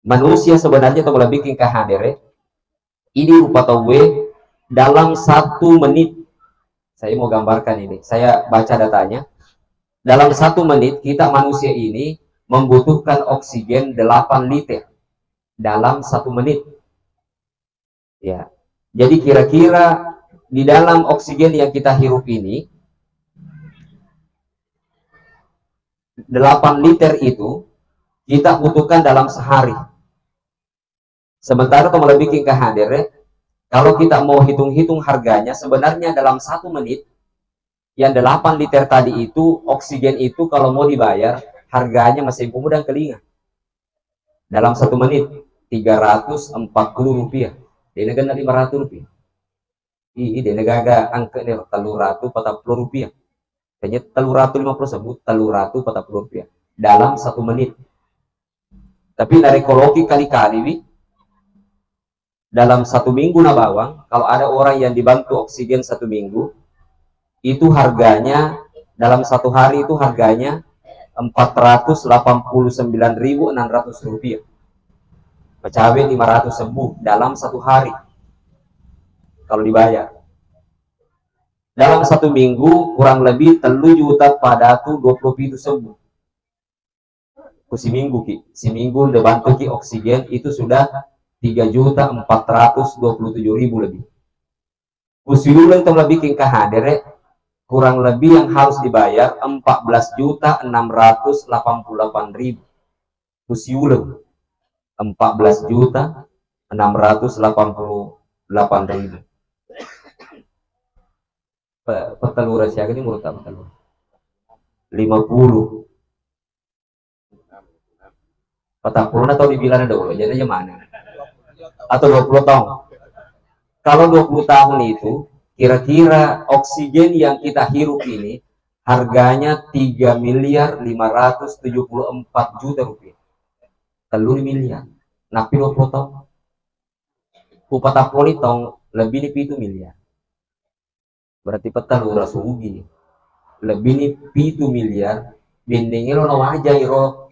Manusia sebenarnya atau lebih bikin kehadiran ini rupa tawe dalam 1 menit. Saya mau gambarkan ini, saya baca datanya. Dalam 1 menit kita manusia ini membutuhkan oksigen 8 liter dalam 1 menit. Ya, jadi kira-kira di dalam oksigen yang kita hirup ini 8 liter itu kita butuhkan dalam sehari. Sementara kalau lebih bikin kehadiran, kalau kita mau hitung-hitung harganya, sebenarnya dalam 1 menit yang 8 liter tadi itu, oksigen itu kalau mau dibayar, harganya masih pemuda kelinga. Dalam 1 menit, 340 rupiah. Di negara 500 rupiah. Di negara angka ini 340 rupiah. Hanya 350 sebut 340 rupiah. Dalam 1 menit. Tapi dari ekologi kali-kali, dalam 1 minggu na bawang, kalau ada orang yang dibantu oksigen 1 minggu, itu harganya dalam 1 hari itu harganya 489.600 rupiah. Pecawe 500 sembuh dalam 1 hari kalau dibayar. Dalam 1 minggu kurang lebih 3 juta pada tuh 20 itu sembuh. Seminggu ki, seminggu dibantu ki oksigen itu sudah 3.427.000 lebih. Usiulan telah bikin kehadiran kurang lebih yang harus dibayar 14.688.000. Usiulan 14.688.000. Petelur siaga ini menurut apa telur? 50. 40 atau dibilang ada ulah jadi mana? Atau 20 tahun. Kalau 20 tahun itu kira-kira oksigen yang kita hirup ini harganya 3.574 juta rupiah. 3 miliar. Napi 20 tahun. Upah tong lebih di 7 miliar. Berarti peta lu rasugi. Lebih di 7 miliar. Bindingnya lo wajah iro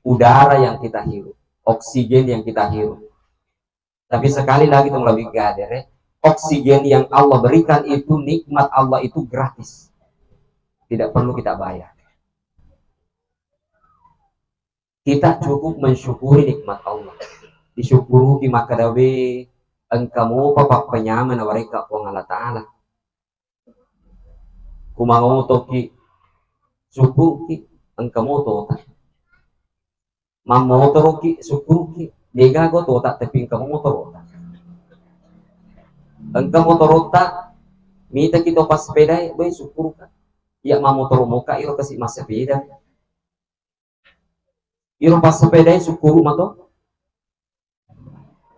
udara yang kita hirup, oksigen yang kita hirup. Tapi sekali lagi tong lebih gader, oksigen yang Allah berikan itu nikmat Allah itu gratis, tidak perlu kita bayar. Kita cukup mensyukuri nikmat Allah. Disyukuri maka dawe engkamu papak penyaman mereka pun Allah Ta'ala. Kumangu toki syukuri engkamu tota. Mamotor ki syukuri dia go tota tapi engkamu motor tota. Engkau motor tota minta kita pas sepeda boy syukur kan. Ya mamotor muka iro kasih mas sepeda. Iro pas sepeda syukur mato.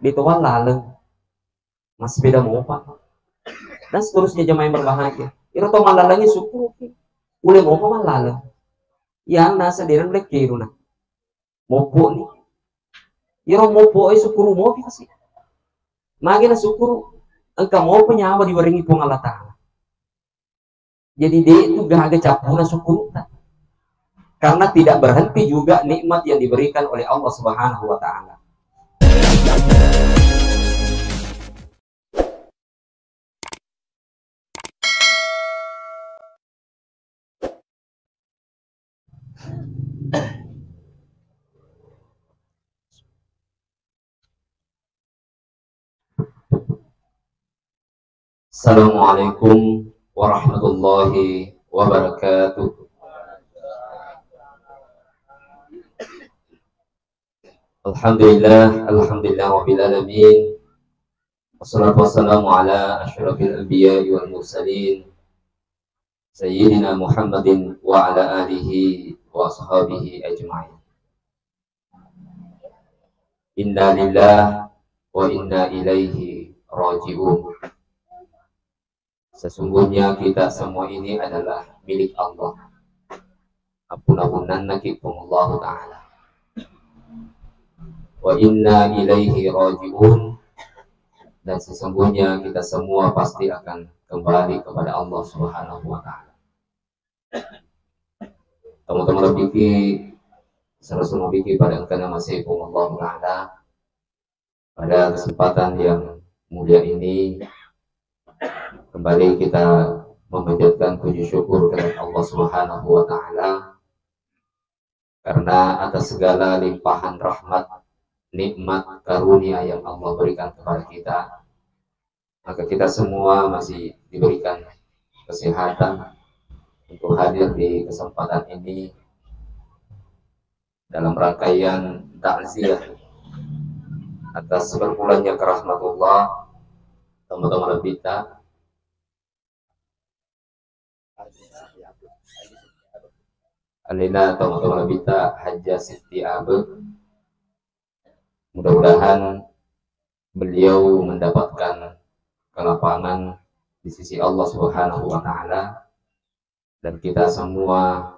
Dituan laleng. Mas sepeda mau apa? Dan seterusnya jemaah yang berbahagia. Iro to malalangnya syukur ki. Ule mau apa malaleng. Yang nasa diran lek kiruna. Mopo nih. Iro mopo ay syukur mo kasi. Magi na syukur engkau mau penyawa diwaringi pun Allah Ta'ala. Jadi dia itu gahaga capuna syukur. Karena tidak berhenti juga nikmat yang diberikan oleh Allah Subhanahu wa Ta'ala. Assalamualaikum warahmatullahi wabarakatuh. Alhamdulillah rabbil alamin. Wassalatu wassalamu ala asyrafil anbiya'i wal mursalin sayyidina Muhammadin wa ala alihi wa ashabihi ajma'in. Inna lillah wa inna ilaihi raji'un. Sesungguhnya kita semua ini adalah milik Allah. Ampun-ampunan Allah Ta'ala. Wa inna ilaihi raji'un. Dan sesungguhnya kita semua pasti akan kembali kepada Allah Subhanahu wa Ta'ala. Teman-teman lebih Sarasuna biki pada engkana masih Allah Ta'ala. Pada kesempatan yang mulia ini kembali kita memanjatkan puji syukur kepada Allah Subhanahu wa Ta'ala karena atas segala limpahan rahmat, nikmat, karunia yang Allah berikan kepada kita, maka kita semua masih diberikan kesehatan untuk hadir di kesempatan ini dalam rangkaian takziah atas berpulangnya ke rahmatullah teman-teman kita Alina teman-teman kita Hajjah Siti Abe. Mudah-mudahan beliau mendapatkan kelapangan di sisi Allah Subhanahu wa Ta'ala, dan kita semua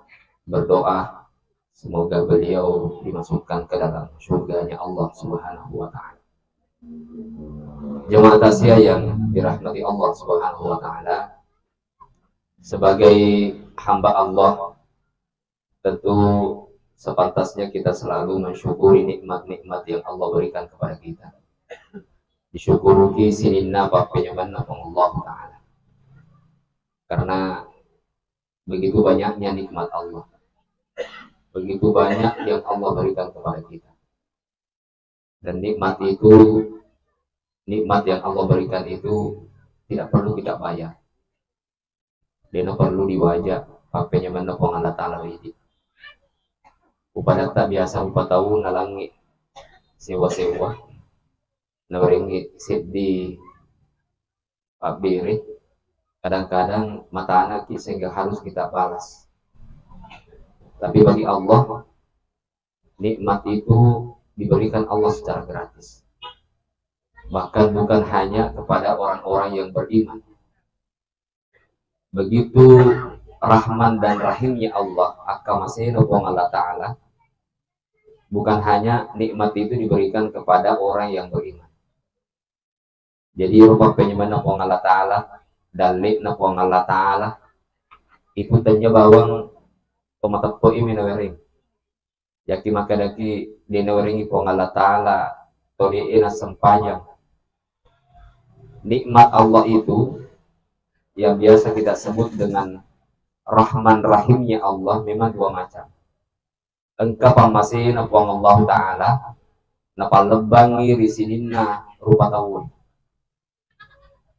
berdoa semoga beliau dimasukkan ke dalam surganya Allah Subhanahu wa Ta'ala. Jemaah tasya yang dirahmati Allah Subhanahu wa Ta'ala, sebagai hamba Allah tentu sepantasnya kita selalu mensyukuri nikmat-nikmat yang Allah berikan kepada kita. Disyukuri sininna papenyaman Allah Ta'ala, karena begitu banyaknya nikmat Allah, begitu banyak yang Allah berikan kepada kita, dan nikmat yang Allah berikan itu tidak perlu kita bayar, dia perlu diwajah papenya menepong Allah Ta'ala ini. Upada tak biasa upa tahu nalangi sewa-sewa nawaringi di pabiri, kadang-kadang mata anak sehingga harus kita balas. Tapi bagi Allah, nikmat itu diberikan Allah secara gratis. Bahkan bukan hanya kepada orang-orang yang beriman. Begitu Rahman dan Rahimnya Allah, akamasih nopong Allah Ta'ala, bukan hanya nikmat itu diberikan kepada orang yang beriman. Jadi rupa penyembah nopong Allah Ta'ala, dalik nopong Allah Ta'ala, itu tanya bawang pematakpo imi nawering. Yaki makadaki dinawaringi pong Allah Ta'ala, toriina sempanyang. Nikmat Allah itu yang biasa kita sebut dengan Rahman Rahimnya Allah memang dua macam. Engkau pamasi napong Allah Ta'ala napalebangi risinina rupa tahun.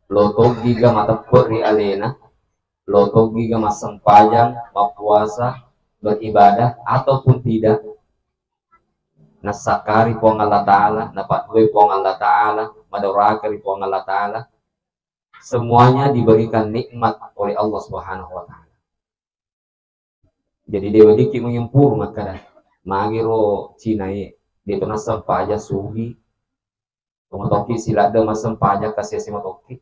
Lotogi ga matapur ri alena, lotogi ga masempajang, mapuasa, beribadah ataupun tidak. Nasakari pong Allah Ta'ala, napatwe pong Allah Ta'ala, madorakari pong Allah Ta'ala. Semuanya diberikan nikmat oleh Allah Subhanahu wa Ta'ala. Jadi dewa diki mengimpur maka magiro cinai dia pernah sempaja sugi pematoki silada mas sempaja kasih simatoki.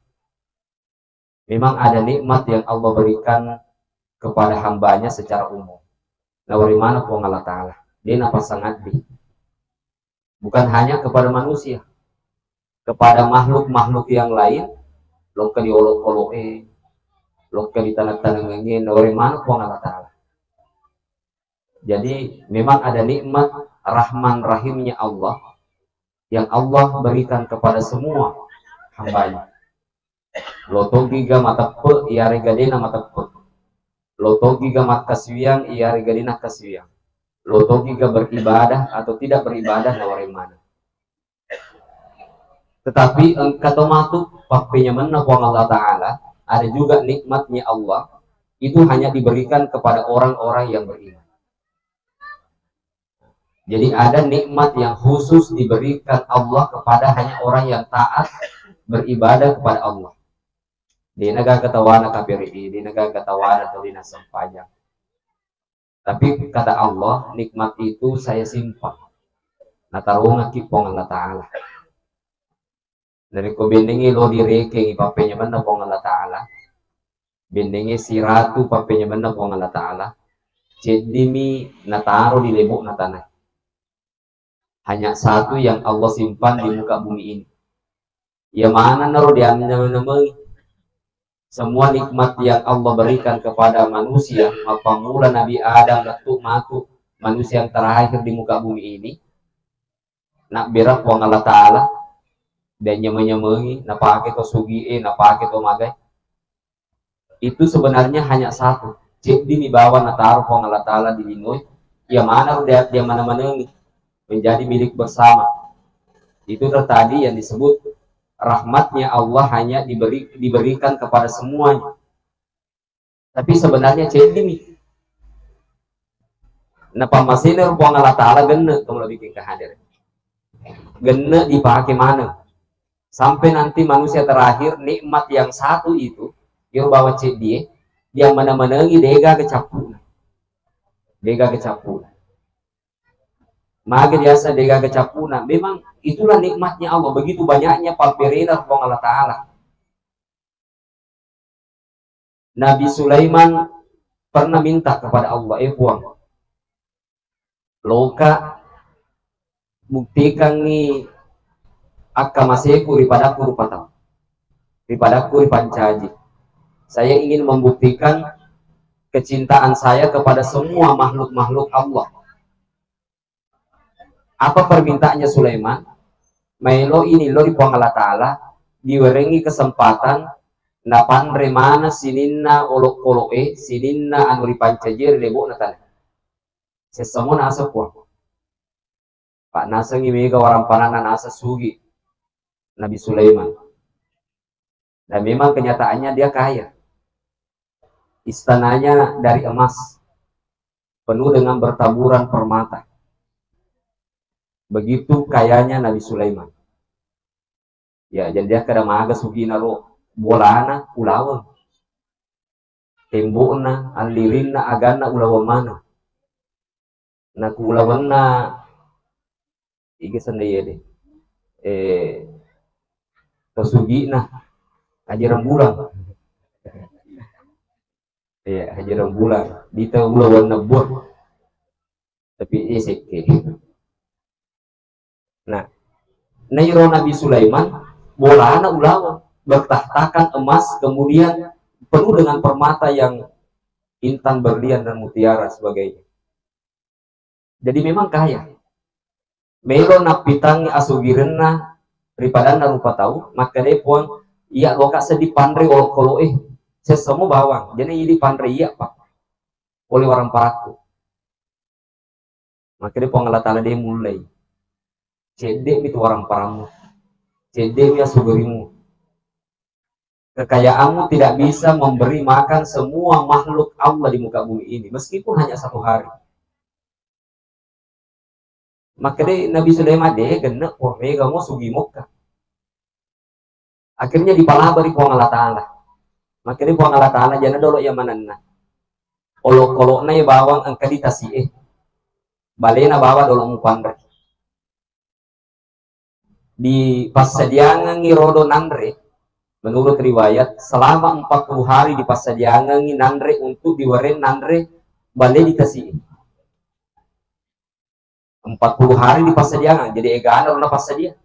Memang ada nikmat yang Allah berikan kepada hambanya secara umum. Nah, bagaimana pun Allah Ta'ala dia napa sangat di bukan hanya kepada manusia, kepada makhluk-makhluk yang lain loka diolok-oloke loka di tanah-tanah bagaimana pun Allah Ta'ala. Jadi memang ada nikmat Rahman Rahimnya Allah yang Allah berikan kepada semua hambanya. Lotogi ga matapul iya regadina matapul. Lotogi ga matkaswiyang iya regadina kaswiyang. Lotogi ga beribadah atau tidak beribadah nawarimana. Tetapi engkatomatu pakpinya mana Allah Ta'ala ada juga nikmatnya Allah itu hanya diberikan kepada orang-orang yang beriman. Jadi ada nikmat yang khusus diberikan Allah kepada hanya orang yang taat beribadah kepada Allah. Di negara ketawana kafiri, di negara ketawana atau di nasempajang. Tapi kata Allah, nikmat itu saya simpan. Natarunga kipong Allah Ta'ala. Dari ko bindingi lo direke ipapenya mana pong Allah Ta'ala. Bindingi si ratu papenya mana pong Allah Ta'ala. Jadi nataro di lebok na tanah. Hanya satu yang Allah simpan di muka bumi ini. Ya mana naruh diambil namanya. Semua nikmat yang Allah berikan kepada manusia, mapamula Nabi Adam, Datuk Matu, manusia yang terakhir di muka bumi ini, nak berak wang Allah Ta'ala, dan nyemengi, nak pakai to sugi, nak pakai to magai, itu sebenarnya hanya satu. Jadi di bawah nataruh wang Allah Ta'ala di linoi, yang mana dia mana-mana menjadi milik bersama. Itu tadi yang disebut rahmatnya Allah hanya diberikan kepada semuanya. Tapi sebenarnya jadi napa masih ruang Allah Ta'ala genne kamu lebih kehadir. Genne dipakai mana? Sampai nanti manusia terakhir nikmat yang satu itu yang bawa cek dia mana-manangi dega kecapuna. Dega kecapuna. Maka biasa dega kecapuna. Memang itulah nikmatnya Allah. Begitu banyaknya palperina ruang Allah Ta'ala. Nabi Sulaiman pernah minta kepada Allah, buang loka buktikan nih akamaseku daripada aku rupatau, daripada aku ripancaji. Saya ingin membuktikan kecintaan saya kepada semua makhluk-makhluk Allah. Apa permintaannya Sulaiman? Melo ini lo di Allah Ta'ala diwerengi kesempatan napan remana sininna olok koloe sininna anu ripancajir lebo natana sesamo nasa kuah pak nasa ngimega orang panana nasa sugi Nabi Sulaiman. Dan memang kenyataannya dia kaya, istananya dari emas penuh dengan bertaburan permata. Begitu kayanya Nabi Sulaiman ya. Jadi dia kada maga sugi naro bolana ulawang tembokna alirinna agana ulawang mana nak ulawangna iki sendiri tosugi na haji rembulan ya haji rembulan di ulawang nebur tapi iseke. Nah nairo Nabi Sulaiman bolana ulawang bertahtakan emas, kemudian penuh dengan permata yang intan, berlian dan mutiara sebagainya. Jadi memang kaya. Melo napitangi asugirena ripadana rupa tahu, maka dia puang iya loka sedih pandre kalau sesemu bawang. Jadi ini pandre iya pak oleh orang paraku. Maka dia puang Allah Ta'ala dia mulai cedek itu orang paramu, cedek ya sugerimu. Kekayaanmu tidak bisa memberi makan semua makhluk Allah di muka bumi ini, meskipun hanya satu hari. Maka deh Nabi Sulaiman deh kena mega mau sugi muka. Akhirnya dipalabari ku Allah Ta'ala. Maka deh ku Allah Ta'ala jangan dulu yang manana. Olok-olok na bawang angka ditasi balena bawa dulu mukandre. Di pasadiangan ngirodo nandre. Menurut riwayat, selama 40 hari di pasadiangan nandre untuk diwaren nandre balik dikasih. 40 hari di pasadiangan, jadi egana na pasadian.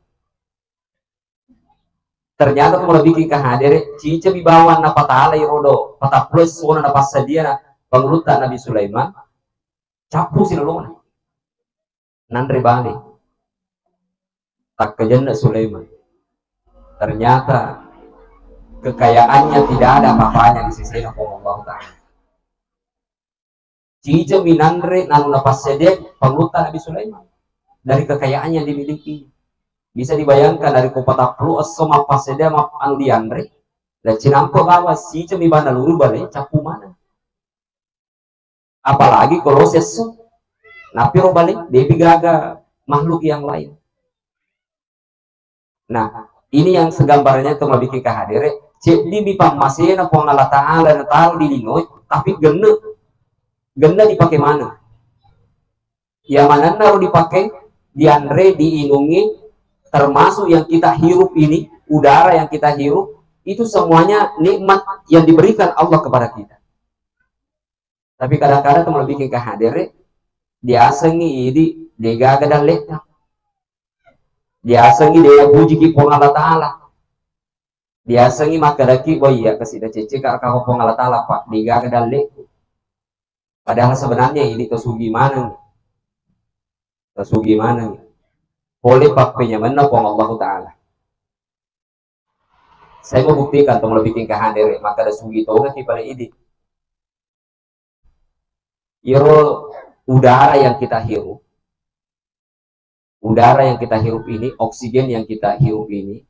Ternyata kalau bikin kahadir, cica bibawan na patala irodo, pataplos sona na pasadian, pangluta Nabi Sulaiman, capu sinulona. Nandre balik. Tak kejana Sulaiman. Ternyata kekayaannya tidak ada apa-apanya di sisi Allah Ta'ala. Cica minandre nanu napas sedek pangluta Nabi Sulaiman dari kekayaan yang dimiliki. Bisa dibayangkan dari kopata plu asoma pasede ma anu diandre dan cinampo bawa cica mi bana luru bale capu mana. Apalagi kalau sesu napi ro balik debi gaga makhluk yang lain. Nah, ini yang segambarnya untuk bikin kehadiran. Jadi bipang masih na puang Allah Ta'ala na tahu di linoi, tapi gena dipakai mana? Yang mana naruh dipakai diandre diinungi, termasuk yang kita hirup ini, udara yang kita hirup, itu semuanya nikmat yang diberikan Allah kepada kita. Tapi kadang-kadang teman bikin kehadiran, diasengi ini degaga dan letak, diasengi dia puji kipong Allah Ta'ala. Biasanya makadaki, oh iya kasih cece kak kakopong Allah Ta'ala pak diga kedale. Padahal sebenarnya ini kesugi mana Terus gimana nih? Boleh pakainya mana kong Allah Ta'ala. Saya mau buktikan tong lebih tingkah hadir maka ada sugi tau nggak pada ini. Iro udara yang kita hirup, ini, oksigen yang kita hirup ini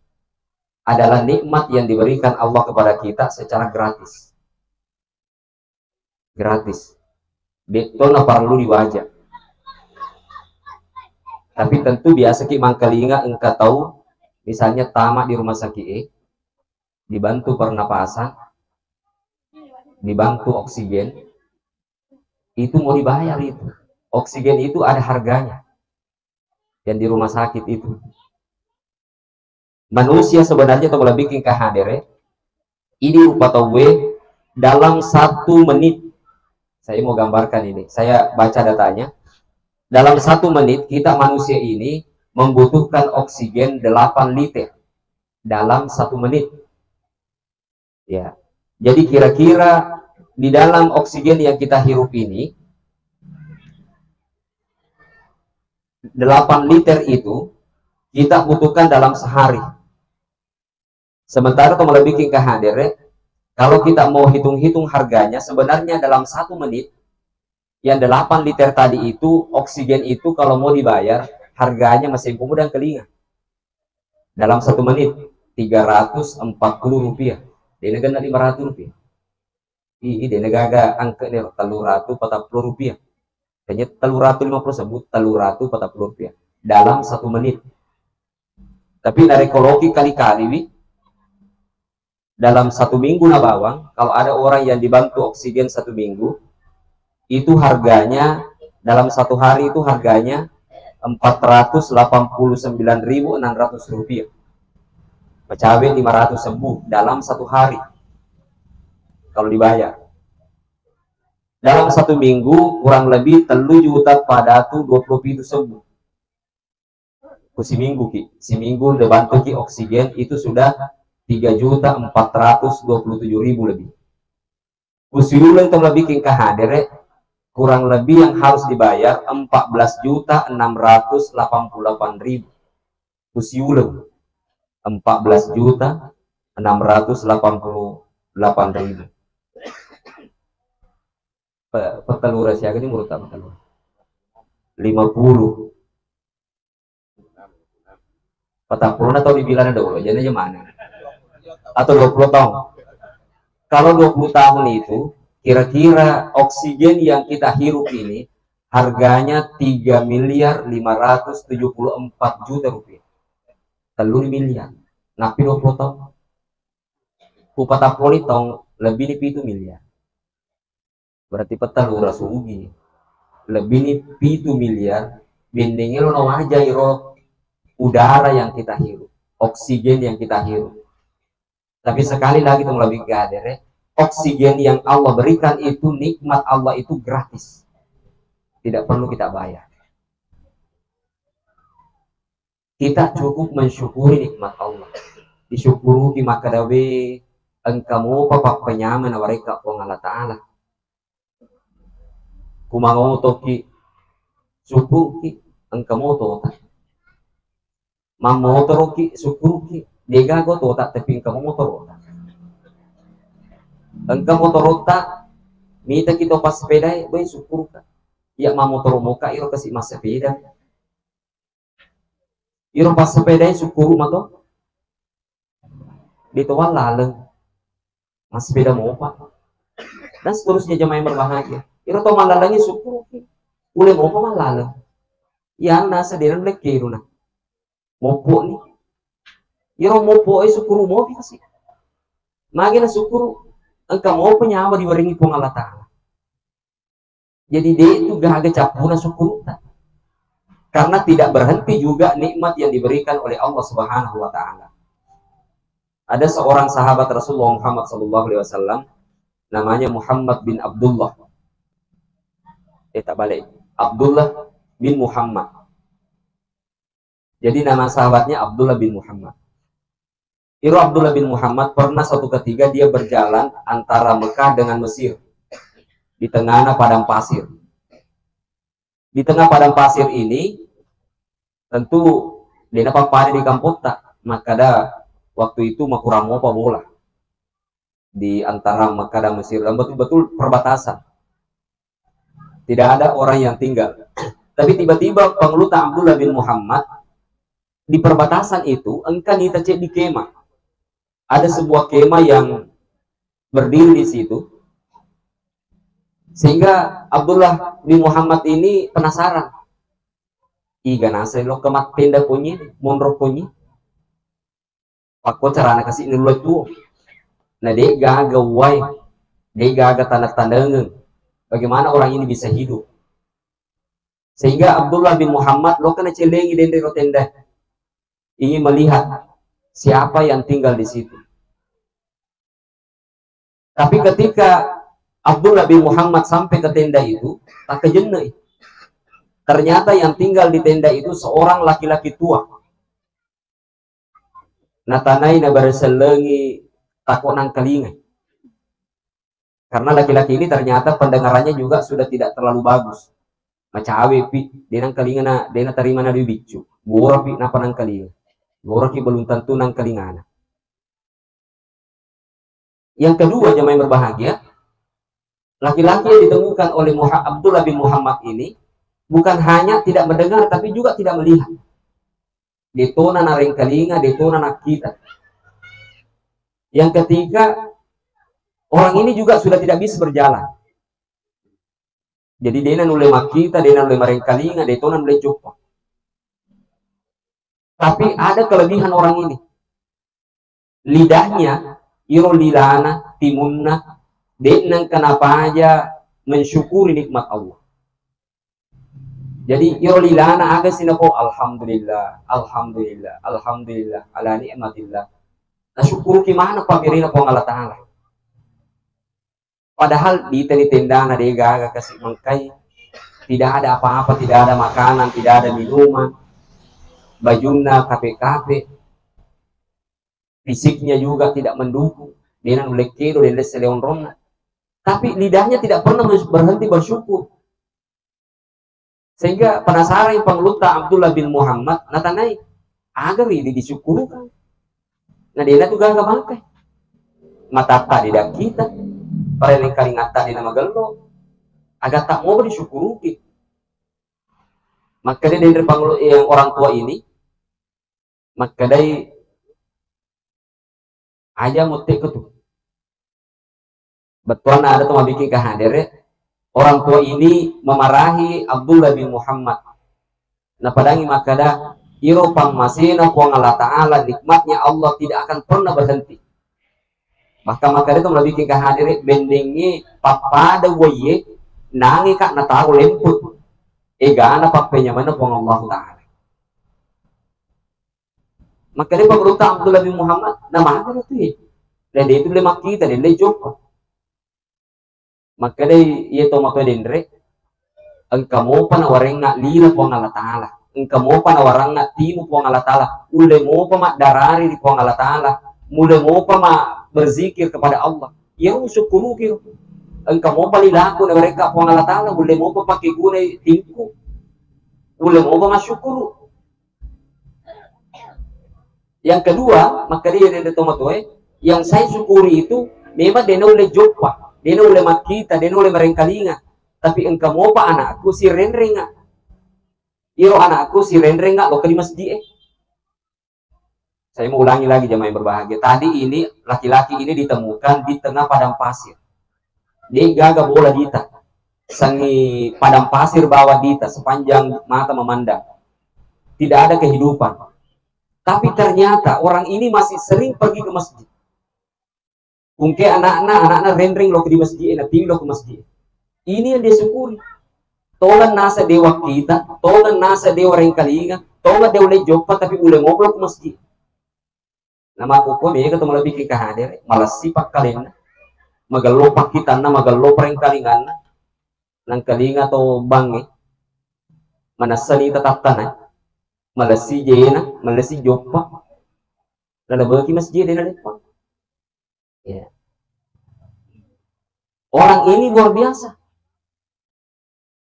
adalah nikmat yang diberikan Allah kepada kita secara gratis. Gratis. Betona perlu diwajah. Tapi tentu biasa ki mangkalinga engkau tahu, misalnya tamat di rumah sakit dibantu pernapasan, dibantu oksigen, itu mau dibayar itu. Oksigen itu ada harganya. Yang di rumah sakit itu. Manusia sebenarnya atau lebih tingkah hadir ini rupa tahu dalam 1 menit. Saya mau gambarkan ini. Saya baca datanya. Dalam 1 menit kita manusia ini membutuhkan oksigen 8 liter dalam 1 menit. Ya. Jadi kira-kira di dalam oksigen yang kita hirup ini 8 liter itu kita butuhkan dalam sehari. Sementara kalau lebih tingkah hadir kalau kita mau hitung-hitung harganya sebenarnya dalam 1 menit yang 8 liter tadi itu, oksigen itu kalau mau dibayar, harganya masih pemuda kelinga. Dalam 1 menit, 340 rupiah. Di negara 500 rupiah. Di negara angka 340 rupiah. Hanya 350 sebut 340 rupiah. Dalam 1 menit. Tapi dari ekologi kali-kali, dalam 1 minggu na bawang, kalau ada orang yang dibantu oksigen 1 minggu, itu harganya dalam 1 hari itu harganya 489.600 rupiah. Pecawe 500 sembuh dalam 1 hari kalau dibayar. Dalam 1 minggu kurang lebih 3 juta pada tuh 20 pintu sembuh. Si minggu ki, si minggu dibantu ki oksigen itu sudah 3.427.000 lebih. Kusiulan yang lebih tingkah hadir kurang lebih yang harus dibayar 14.688.000. Kusiulang 14.688.000. Petelur siaga ini menurut apa telur? 50. 40 atau dibilang ada dulu, jadi mana? Atau 20 tahun. Kalau 20 tahun itu kira-kira oksigen yang kita hirup ini harganya 3.574 juta rupiah. 3 miliar. Napi 20 tahun. Kupata poli tahun lebih di 7 miliar. Berarti peta lu rasugi. Lebih di 7 miliar. Bindingnya lo aja iro udara yang kita hirup. Oksigen yang kita hirup. Tapi sekali lagi itu lebih gader oksigen yang Allah berikan itu nikmat Allah itu gratis, tidak perlu kita bayar. Kita cukup mensyukuri nikmat Allah. Disyukuru di makadawe engkamu papak penyaman mereka Allah Ta'ala. Kumango toki syukuki engkamu tota. Mamotoroki syukuki degago tota tapi engkamu motorota. Engkau motor rota, minta kita pas sepeda, baik syukur kan. Ya mau motor muka, iro kasih mas sepeda. Iro pas sepeda syukur mato. Dito laleng, mas sepeda mau apa? Dan seterusnya jamaah yang berbahagia. Iro to malalangnya syukur, boleh mau apa malaleng. Ya nasa diran lek kiro na. Mopo nih. Iro mopo syukur mau kasih. Magi na syukur. Engkau mau penyawa diwaringi pun Allah Ta'ala. Jadi dia itu gahaga capuna syukur. Karena tidak berhenti juga nikmat yang diberikan oleh Allah Subhanahu wa Ta'ala. Ada seorang sahabat Rasulullah Muhammad SAW, namanya Muhammad bin Abdullah. Tak balik. Abdullah bin Muhammad. Jadi nama sahabatnya Abdullah bin Muhammad. Iro Abdullah bin Muhammad pernah suatu ketika dia berjalan antara Mekah dengan Mesir di tengah padang pasir. Di tengah padang pasir ini Tentu dia dapat pada di kampung tak, maka dah waktu itu makurang apa bola di antara Mekah dan Mesir, dan betul-betul perbatasan. Tidak ada orang yang tinggal. Tapi tiba-tiba pengeluta Abdullah bin Muhammad di perbatasan itu, engkau cek di kemah. Ada sebuah kemah yang berdiri di situ. Sehingga Abdullah bin Muhammad ini penasaran. Iga nasa lo kemat tenda punyi, monro punyi. Pakko cara anak kasih nuluh itu. Nah dia gaga wai, dia gaga tanda-tanda bagaimana orang ini bisa hidup. Sehingga Abdullah bin Muhammad lo kena celengi dari tenda, ingin melihat siapa yang tinggal di situ. Tapi ketika Abdullah bin Muhammad sampai ke tenda itu, tak kejenai. Ternyata yang tinggal di tenda itu seorang laki-laki tua. Natanai na berselengi takut nang kelinga. Karena laki-laki ini ternyata pendengarannya juga sudah tidak terlalu bagus. Macam awe pi, dia nang kelinga na, dia na terima na di bicu. Gora pi napa nang kelinga. Gora ki belum tentu nang kelinga na. Yang kedua jemaah yang berbahagia, laki-laki yang ditemukan oleh Abdullah bin Muhammad ini bukan hanya tidak mendengar tapi juga tidak melihat. Detona nareng kelinga, detona nak kita. Yang ketiga, orang ini juga sudah tidak bisa berjalan. Jadi dia nulai makita, dia nulai mareng kalinga, detona nulai jumpa. Tapi ada kelebihan orang ini. Lidahnya, iro lilana, timunna, denang kenapa aja mensyukuri nikmat Allah. Jadi iro lilana aga sinako alhamdulillah, alhamdulillah, alhamdulillah, ala ni'matillah. Nah syukur gimana pamirina po Allah Ta'ala. Padahal di tenda na dia gaga kasih mangkai, tidak ada apa-apa, tidak ada makanan, tidak ada minuman, bajuna kape-kape, fisiknya juga tidak mendukung, dia nulek kilo, dia seleon rona. Tapi lidahnya tidak pernah berhenti bersyukur. Sehingga penasaran yang pengeluta Abdullah bin Muhammad natanai agar ini disyukurkan. Nah dia itu gak bangkai mata tidak kita para yang kali ngata di nama gelo agak tak mau disyukuruki. Maka dia dari pengelut yang orang tua ini maka dia aja mutik itu betul ada tuh bikin kehadir. Orang tua ini memarahi Abdullah bin Muhammad. Nah padangi maka dah iro pangmasina puang Allah Ta'ala nikmatnya Allah tidak akan pernah berhenti. Maka itu melebih ke hadir bendengi papada waye nangi kak na tahu lemput. Ega ana papenya mana puang Allah Ta'ala. Maka dia pemerintah Abdullah bin Muhammad nama apa itu ya? Dan dia itu lemak kita, dia lejok. Maka dia ia tomato dendre engkau mau panawareng nak lila puang Allah Ta'ala. Engkau mau panawarang nak timu puang Allah Ta'ala. Ule mau pamak darari di puang Allah Ta'ala. Mule mau pamak berzikir kepada Allah. Yang syukuru kiro. Engkau mau palilaku na mereka puang Allah Ta'ala. Ule mau pakai guna timku. Ule mau pamak syukuru. Yang kedua, maka dia ada tomato yang saya syukuri itu memang dia ule joppa. Dia oleh makita, dia oleh merengkalinga. Tapi engkau mau pa anakku si renrenga. Iro anakku si renrenga lo ke di masjid. Saya mau ulangi lagi jemaah yang berbahagia. Tadi ini laki-laki ini ditemukan di tengah padang pasir. Dia gagah bola dita. Sangi padang pasir bawah dita sepanjang mata memandang. Tidak ada kehidupan. Tapi ternyata orang ini masih sering pergi ke masjid. Mungkin anak-anak rendering lo ke di masjid, nanti lo ke masjid. Ini yang dia syukuri. Tolan nasa dewa kita, tolan nasa dewa rengkalinga, tolan dewa lejopa tapi boleh ngobrol ke masjid. Nama aku kok mereka ketemu lebih ke hadir, malas sifat kalian, magalopak kita na magalopak rengkalingan, nang kalinga to bangi, manasani tetap tanah, malasi jena, malasi jopa, lalu bagi masjid di depan. Ya. Orang ini luar biasa.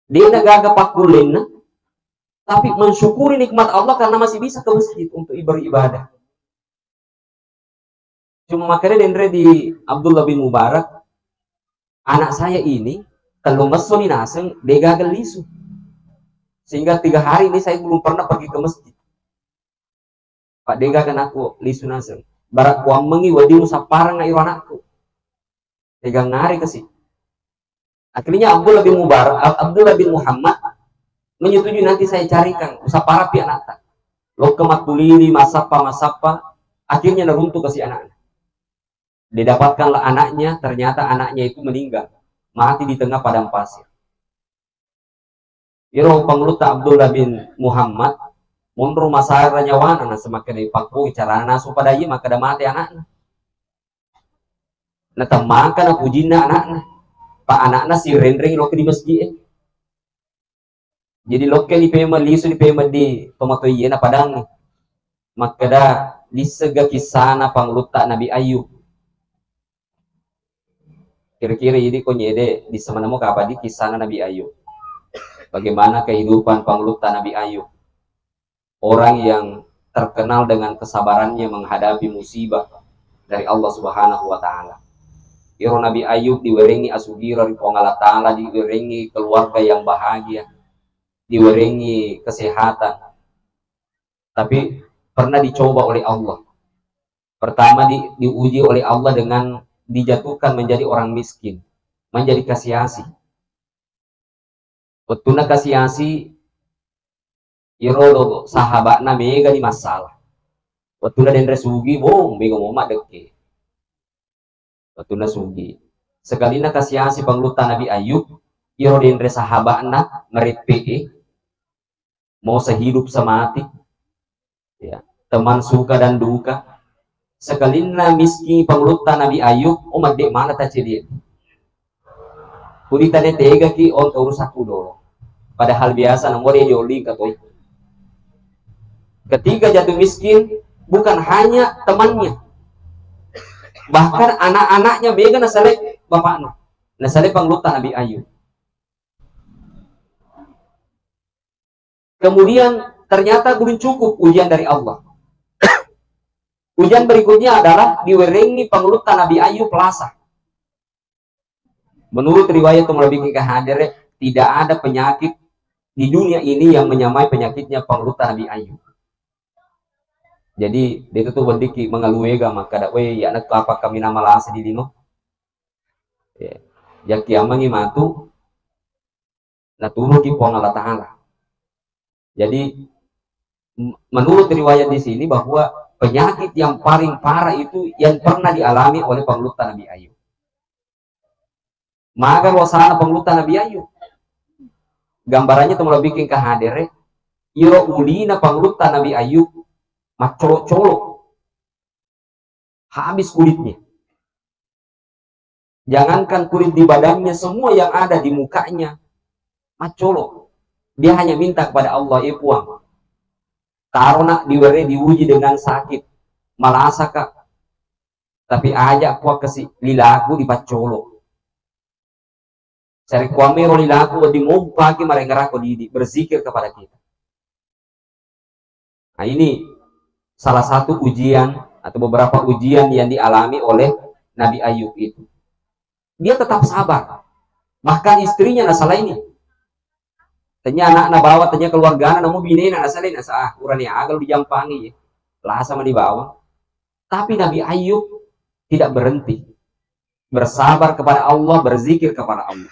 Dia nagaga pakulin tapi mensyukuri nikmat Allah karena masih bisa ke masjid untuk beribadah. Cuma makanya dendre di Abdullah bin Mubarak, anak saya ini kalau mesoni naseng dia gagal lisu, sehingga 3 hari ini saya belum pernah pergi ke masjid. Pak Dega kan aku lisu naseng barak kuang mengi wadi musaparang ngairu anakku pegang ngari ke sini. Akhirnya Abdullah bin Mubarak, Abdullah bin Muhammad menyetujui nanti saya carikan musapara pi anak lo kematulili masapa akhirnya neruntuh ke si anak. Didapatkanlah anaknya, ternyata anaknya itu meninggal, mati di tengah padang pasir. Iro pangluta Abdullah bin Muhammad mundur masalah nyawana semakin ipaku cara nasu pada iya maka dah mati anaknya. Nah temakan aku jinna anaknya, pak anaknya si rendring lo ke di masjid. Jadi lo ke di pema lisu di pema di tomato iya na padang nih. Maka dah disega kisana pangluta Nabi Ayub. Kira-kira jadi kok nyede di semana mau apa di kisah Nabi Ayub. Bagaimana kehidupan pangluta Nabi Ayub. Orang yang terkenal dengan kesabarannya menghadapi musibah dari Allah Subhanahu wa taala. Iro Nabi Ayub diwerengi asugira dari Allah taala, diwerengi keluarga yang bahagia, diwerengi kesehatan. Tapi pernah dicoba oleh Allah. Pertama diuji oleh Allah dengan dijatuhkan menjadi orang miskin, menjadi kasiasi. Betulnya kasiasi, irolo sahabatna mega di masalah. Betulnya den resugi, bong, mega mau deke. Betulnya sugi. Sekalina kasiasi pangluta Nabi Ayub, iro den sahabatna merepe, mau sehidup semati, ya, teman suka dan duka. Sekalina miskin pangluta Nabi Ayub, umat dek mana tak dia. Kuri tane tega ki on urus aku dulu. Padahal biasa nomor dia joli katoi. Ketika jatuh miskin, bukan hanya temannya, bahkan anak-anaknya bega nasale bapaknya, nasale pangluta Nabi Ayub. Kemudian ternyata belum cukup ujian dari Allah. Ujian berikutnya adalah diwerengi pangluta Nabi Ayub pelasa. Menurut riwayat Tumrabi Hadir, tidak ada penyakit di dunia ini yang menyamai penyakitnya pangluta Nabi Ayub. Jadi dia itu berdiki mengaluega maka dak we ya anak apa kami nama lasa di dino. Ya kiamangi matu na turu ki Allah taala. Jadi menurut riwayat di sini bahwa penyakit yang paling parah itu yang pernah dialami oleh pangluta Nabi Ayub. Maka wasana pangluta Nabi Ayub. Gambarannya teman bikin kehadere, iro ulina pangluta Nabi Ayub, macolok-colok, habis kulitnya. Jangankan kulit di badannya, semua yang ada di mukanya, macolok. Dia hanya minta kepada Allah, puang. Karena diuji dengan sakit, malasa kak. Tapi ajak kuat kasih lilaku di pacolo. Sari kuamero lilaku di pagi mereka di berzikir kepada kita. Nah ini salah satu ujian atau beberapa ujian yang dialami oleh Nabi Ayub itu. Dia tetap sabar. Bahkan istrinya nasalah ini. Tanya anak bawa, tanya keluarga namu bini nasalin nasa urani agal dijampangi lah sama di bawah. Tapi Nabi Ayub tidak berhenti, bersabar kepada Allah, berzikir kepada Allah.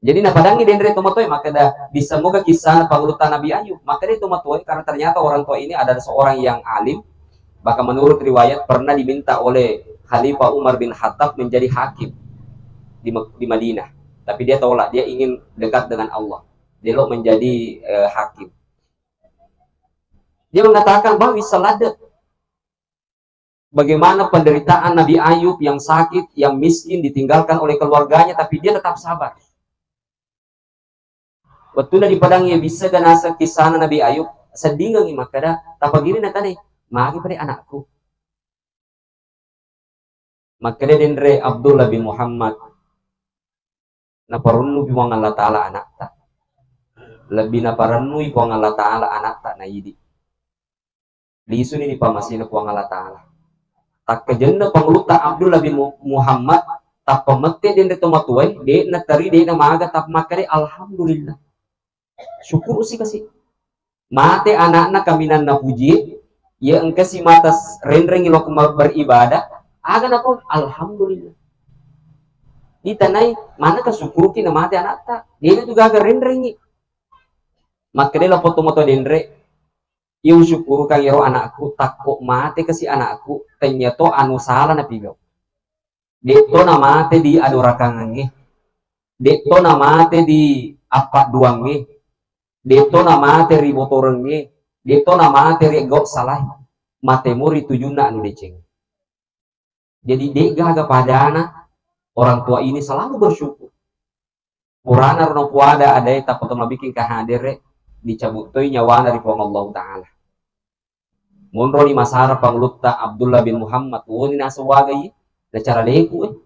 Jadi napadangi dendre tomatoy maka dah disemoga kisah panglutan Nabi Ayub. Maka dia tomatoy karena ternyata orang tua ini adalah seorang yang alim. Bahkan menurut riwayat pernah diminta oleh Khalifah Umar bin Khattab menjadi hakim di Madinah. Tapi dia tolak, dia ingin dekat dengan Allah. Dia lo menjadi hakim. Dia mengatakan bahwa salada bagaimana penderitaan Nabi Ayub yang sakit, yang miskin, ditinggalkan oleh keluarganya, tapi dia tetap sabar. Waktu di padang ia bisa ganasa kisah Nabi Ayub, sedih nggak maka dah tapagiri na tadi, magi pada anakku. Maka dia dendre Abdullah bin Muhammad na parunnu bi Allah taala anak ta. lebih na paranui ko Allah Ta'ala anak tak na yidi lisu ni pamasina ko Allah Ta'ala tak kejenna pangluta Abdullah bin Muhammad tak pemete din de tomatuai de na tari de na maaga tak makare alhamdulillah syukur sih kasih mate anak-anak kaminan na puji ya engke si matas rendeng ilo beribadah agan aku alhamdulillah di tanai mana kesyukur na mate anak tak dia juga agak rendeng maka dia foto moto dendre yung syukur kang iro anakku takko mate kasi anakku ternyata anu salah na pigaw dito na mate di adorakangangi dito na mate di apa duangi dito na mate ri motorengi dito na mate ri gok salah mate muri tujuna anu deceng jadi dega padana orang tua ini selalu bersyukur Qur'ana rono puada ada tak potong bikin kahadere dicabut toy nyawa dari Allah Ta'ala munro di masara panglutta Abdullah bin Muhammad woni na sawagai da cara leku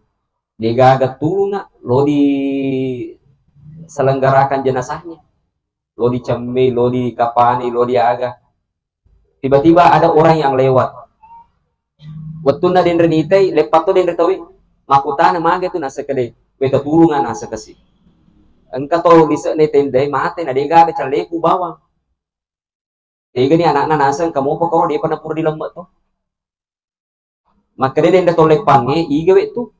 degaga tuluna lo di selenggarakan jenazahnya lo di cembe lo di kapani lo di aga tiba-tiba ada orang yang lewat wetuna den renitei lepat to den retawi makutana mage tu nasa kede beta tulungan nasa kasi engka to bisa ne tendai mate na dega ke caleku bawang ega ni anak-anak nasa kamu apa kau dia pernah pur di lembut to maka dia nda tolek pange iga we tu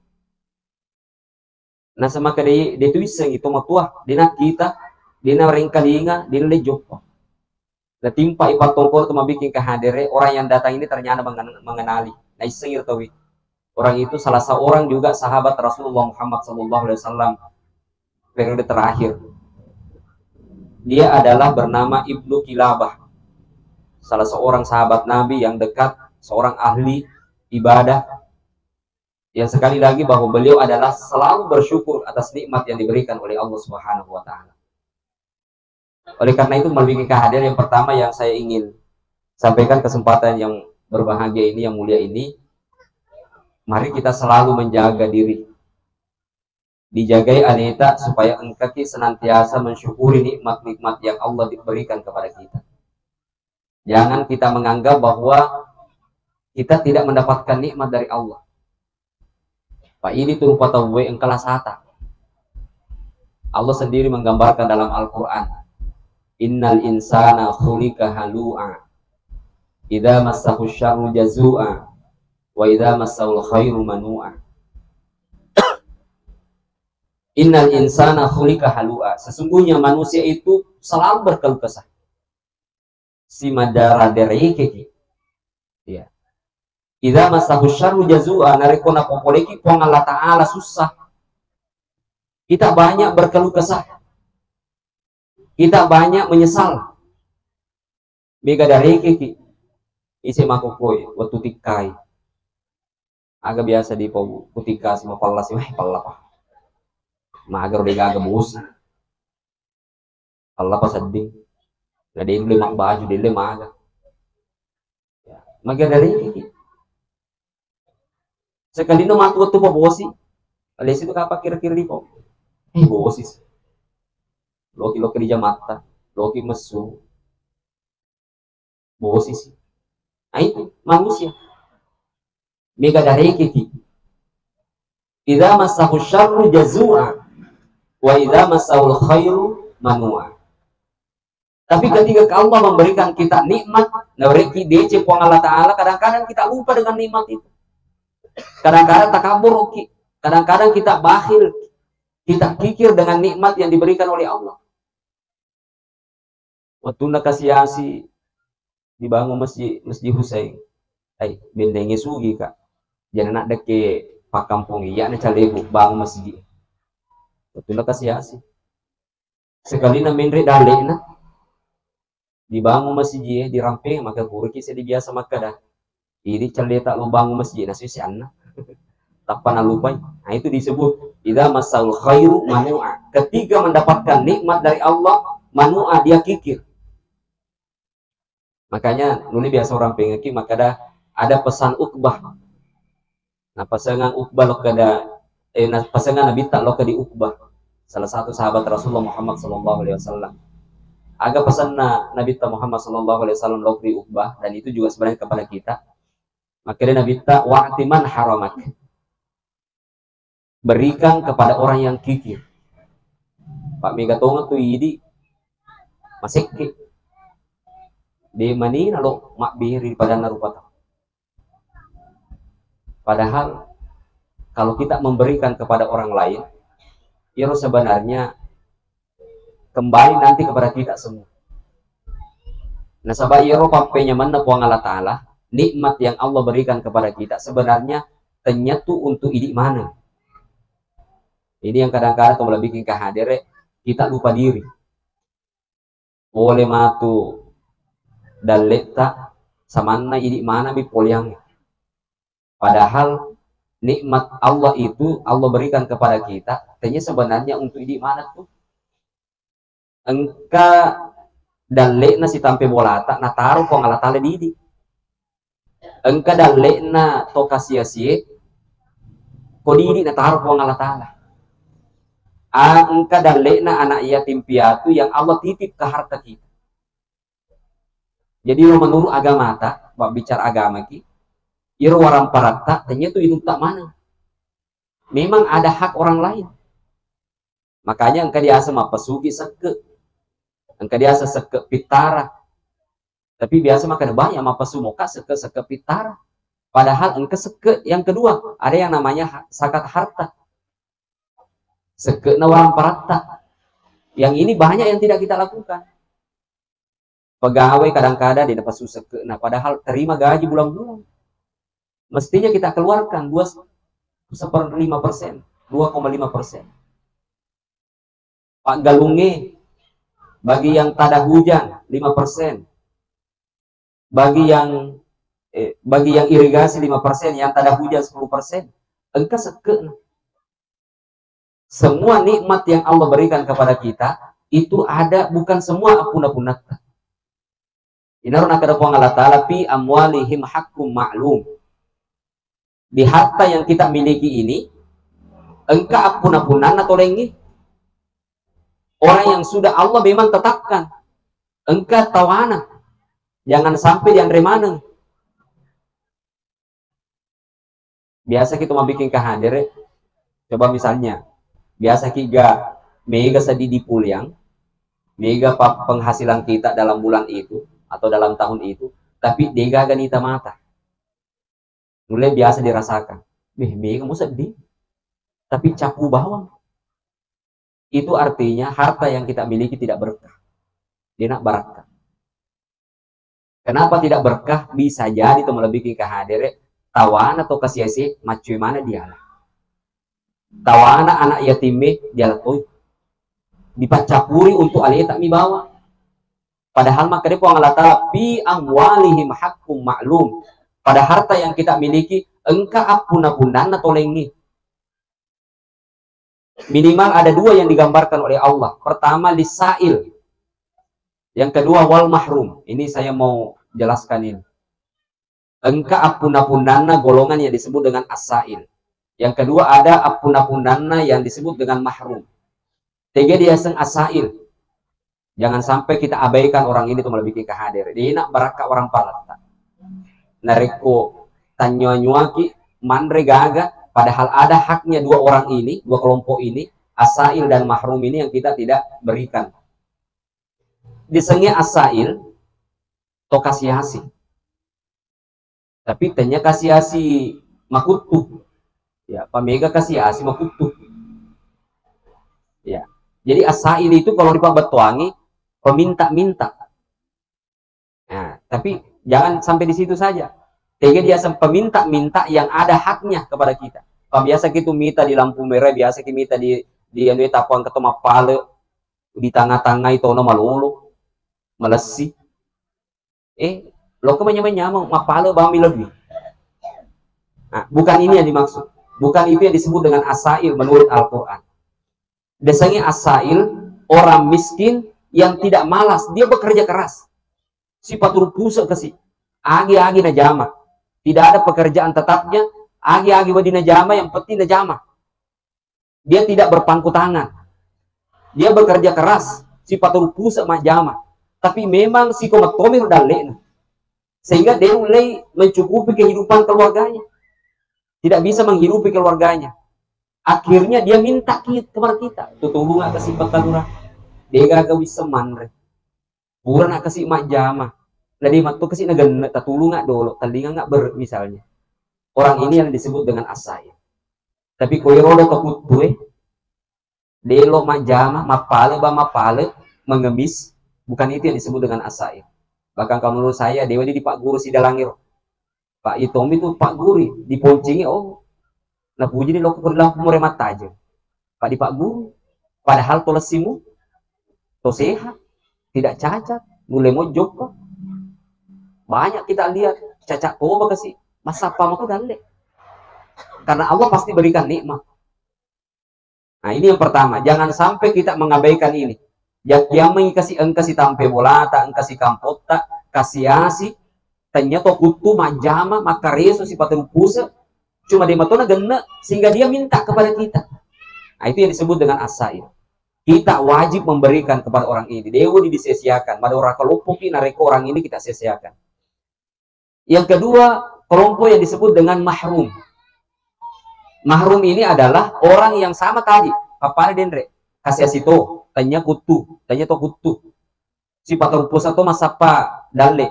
nasa maka dia tu iseng itu matua dina kita dina ringkalinga dina lejopo da timpa ipat tongkol tu mabikin kahadere orang yang datang ini ternyata mengenali na iseng irtawi orang itu salah seorang juga sahabat Rasulullah Muhammad SAW periode terakhir dia adalah bernama Ibnu Kilabah salah seorang sahabat Nabi yang dekat seorang ahli ibadah yang sekali lagi bahwa beliau adalah selalu bersyukur atas nikmat yang diberikan oleh Allah Subhanahu wa Ta'ala. Oleh karena itu melalui kehadiran yang pertama yang saya ingin sampaikan kesempatan yang berbahagia ini yang mulia ini mari kita selalu menjaga diri dijagai aneta supaya engkau senantiasa mensyukuri nikmat-nikmat yang Allah diberikan kepada kita. Jangan kita menganggap bahwa kita tidak mendapatkan nikmat dari Allah. Pak ini turun patawe engkala sata. Allah sendiri menggambarkan dalam Al-Quran. Innal insana khuliqa halu'a. Idza massahu syarru jazu'a wa idza massahul khairu manu'a. Innal insana khuliqa halu'a. Sesungguhnya manusia itu selalu berkeluh kesah. Si madara dereke. Ya. Idza massahu syarru jazu'a narekona popoleki pong Allah Ta'ala susah. Kita banyak berkeluh kesah. Kita banyak menyesal. Bega dereke ki. Isi makokoi waktu tikai. Agak biasa di putika sama pala sih pala. Magar udah agak bos. Allah pas sedih. Nggak ada yang mak baju dia maga. Ya, magar dari ini. Sekali no matu tuh bosi. Alias itu apa kira-kira di kok? Bosi. Loki di jamata, loki mesu. Bosi sih. Nah itu manusia. Mega dari kiki. Idza massahu syarru jazua. Wa idza massahul khairu manua. Tapi ketika Allah memberikan kita nikmat, nareki DC Allah Ta'ala, kadang-kadang kita lupa dengan nikmat itu. Kadang-kadang takabur, kadang-kadang kita bakhil, kita kikir dengan nikmat yang diberikan oleh Allah. Waktu nakasiasi dibangun masjid Husain, bendengi sugi kak, jangan nak deke pak kampung iya na calebu bangun masjid. Betul kasih asih. Sekali na menre dale na dibangun masjid diramping maka guru kisah di biasa maka dah. Ini cale tak lu bangun masjid nasi sianna. Tak pernah lupa. Nah itu disebut idza masaul khairu manu'a. Ketika mendapatkan nikmat dari Allah, manu'a dia kikir. Makanya nulis biasa orang pengeki maka dah ada pesan Uqbah. Nah pasangan Uqbah lo kada pasangan Nabi tak lo di Uqbah, salah satu sahabat Rasulullah Muhammad SAW. Agak pesan Nabi Muhammad SAW lokri ubah, dan itu juga sebenarnya kepada kita. Makanya Nabi wa'timan haramak, berikan kepada orang yang kikir. Pak Megatonga tuh ini masih di mana lo mak biri pada narupata. Padahal kalau kita memberikan kepada orang lain, itu sebenarnya kembali nanti kepada kita semua. Nah, sabab iro pampenya mana puang Allah Ta'ala, nikmat yang Allah berikan kepada kita sebenarnya ternyata untuk ini mana. Ini yang kadang-kadang kalau bikin kehadiran kita lupa diri. Boleh matu dan letak samana ini mana bi poliang. Padahal nikmat Allah itu Allah berikan kepada kita, ternyata sebenarnya untuk ini mana tuh. Engka dan lekna si tampe bolata na taruh kong Allah Ta'ala didi. Engka dan lekna to kasia-sia ko didi na taruh kong Allah Ta'ala. Engka dan lekna anak yatim piatu yang Allah titip ke harta kita. Jadi menurut agama ta, bicara agama ki, iro warang parata, ternyata itu tak mana. Memang ada hak orang lain. Makanya engka diasa mapasugi seke. Engka diasa seke pitara. Tapi biasa makan banyak mapasumoka seke pitara. Padahal engka seke yang kedua, ada yang namanya sakat harta. Seke na warang parata. Yang ini banyak yang tidak kita lakukan. Pegawai kadang-kadang di dapat seke. Nah, padahal terima gaji bulan-bulan. Mestinya kita keluarkan 2,5%, 2,5%. Pak Galunge, bagi yang tada hujan 5%, bagi yang irigasi 5%, yang tada hujan 10%. Engkau seke. Semua nikmat yang Allah berikan kepada kita itu ada, bukan semua apuna-punat. Inaruna kada puang Allah Ta'ala pi amwalihim hakkum ma'lum. Di harta yang kita miliki ini, engkau apuna-punan atau lengi. Orang yang sudah Allah memang tetapkan, engkau tawana. Jangan sampai yang remaneng. Biasa kita mau bikin kehadir, coba misalnya, biasa kita mega sedih di puliang, mega penghasilan kita dalam bulan itu, atau dalam tahun itu, tapi dega ganita mata. Mulai biasa dirasakan. Mega kamu sedih. Tapi capu bawang. Itu artinya harta yang kita miliki tidak berkah. Dia nak barakah. Kenapa tidak berkah? Bisa jadi itu melebihi kehadiran tawan atau kasiasi macam mana dia lah. Tawana anak yatime dia lah tuh. Dipacapuri untuk alih tak mi bawa. Padahal maka dia Allah Ta'ala bi amwalihim hakkum ma'lum. Pada harta yang kita miliki, engkau apuna-punan atau lengi. Minimal ada dua yang digambarkan oleh Allah. Pertama lisail. Yang kedua wal mahrum. Ini saya mau jelaskan ini. Engkau apuna-punana golongan yang disebut dengan asail. Yang kedua ada apuna-punana yang disebut dengan mahrum. Tiga dia seng asail. Jangan sampai kita abaikan orang ini untuk melebihi kehadir. Dia nak barakah orang palata. Nareko tanyuaki mandre gaga. Padahal ada haknya dua orang ini, dua kelompok ini, asail dan mahrum ini yang kita tidak berikan. Disengnya asail, to kasihasi. Tapi tanya kasihasi makutu. Ya, pamega kasihasi makutu. Ya. Jadi asail itu kalau dipabatuangi peminta-minta. Nah, tapi jangan sampai di situ saja. Tiga dia peminta-minta yang ada haknya kepada kita. Kalau biasa kita minta di lampu merah, biasa kita minta di anu tapuan ketemu pale di tengah-tengah itu ono malulu, melesi. Lo kemanya mapale bami lebih. Nah, bukan ini yang dimaksud. Bukan itu yang disebut dengan asail menurut Al-Quran. Desanya asail orang miskin yang tidak malas, dia bekerja keras. Sifat pusat kasih. Agi-agi na jama. Tidak ada pekerjaan tetapnya. Agi-agi wadina jama, yang penting na jama. Dia tidak berpangku tangan. Dia bekerja keras. Sifat pusat ma jama. tapi memang si komatomi dalle, sehingga dia mulai mencukupi kehidupan keluarganya, tidak bisa menghidupi keluarganya. Akhirnya dia minta kepada kita, tutulung nggak kasih patalura, dia gak bisa manre, bukan nggak kasih mak jama, lagi mak tuh kasih nagan tatulung nggak dolo, telinga nggak misalnya. Orang ini yang disebut dengan asai. Tapi koiro takut tuh, delo mak jama, mapale, mengemis, bukan itu yang disebut dengan asai. Bahkan kalau menurut saya, dewa di Pak Guru si Dalangir, Pak Itomi itu Pak Guru diponcingi, oh, nah puji di lokal perilaku muremat aja. Pak di Pak Guru, padahal tolesimu, to sehat, tidak cacat, mulai mojok kok. Banyak kita lihat cacat oh kasih masa pama tuh dalle. Karena Allah pasti berikan nikmat. Nah ini yang pertama, jangan sampai kita mengabaikan ini. Yang mengikasi engkasi tampe bolata, engkasi kampota, kasiasi, ternyata kutu majama, makareso si paterupusa, cuma dia matona gena sehingga dia minta kepada kita. Nah itu yang disebut dengan asai. Kita wajib memberikan kepada orang ini. Dewa disesiakan. Pada orang kelompok ini nareko orang ini kita sesiakan. Yang kedua, kelompok yang disebut dengan mahrum. Mahrum ini adalah orang yang sama tadi. Apa dendre? Kasih asito, tanya kutu, tanya to kutu. Si paterupus atau masapa dalle.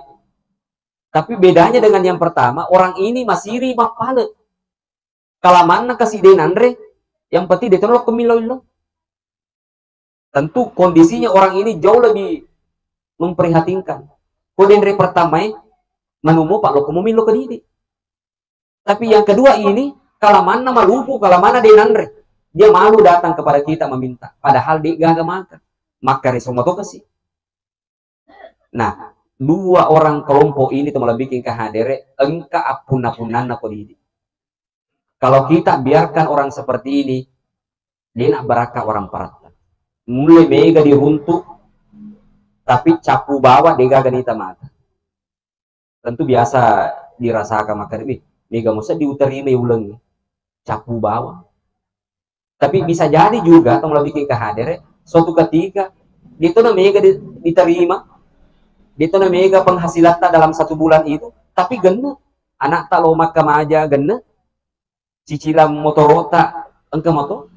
Tapi bedanya dengan yang pertama, orang ini masih riba pale. Kalau mana kasih denandre, yang penting dia tolong kemiloilo. Tentu kondisinya orang ini jauh lebih memprihatinkan. Kodendre pertama menumu pak lo kemumilo ke didi. Tapi yang kedua ini, kalau mana malupu, kalau mana denandre, dia malu datang kepada kita meminta. Padahal dia gak makan. Maka resomato kasih. Nah, dua orang kelompok ini tuh malah bikin kehadere engka apun-apunan ko didi. Kalau kita biarkan orang seperti ini, dia nak beraka orang parata. Mulai mega diruntuk, tapi capu bawa dia gak ganita mata. Tentu biasa dirasakan maka ini mega musa diuterima ulang capu bawa. Tapi bisa jadi juga atau mulai bikin kehadere suatu ketika itu na mega diterima, itu na mega penghasilan dalam 1 bulan itu, tapi gena anak tak lo makam aja gena cicilan motorota engke motor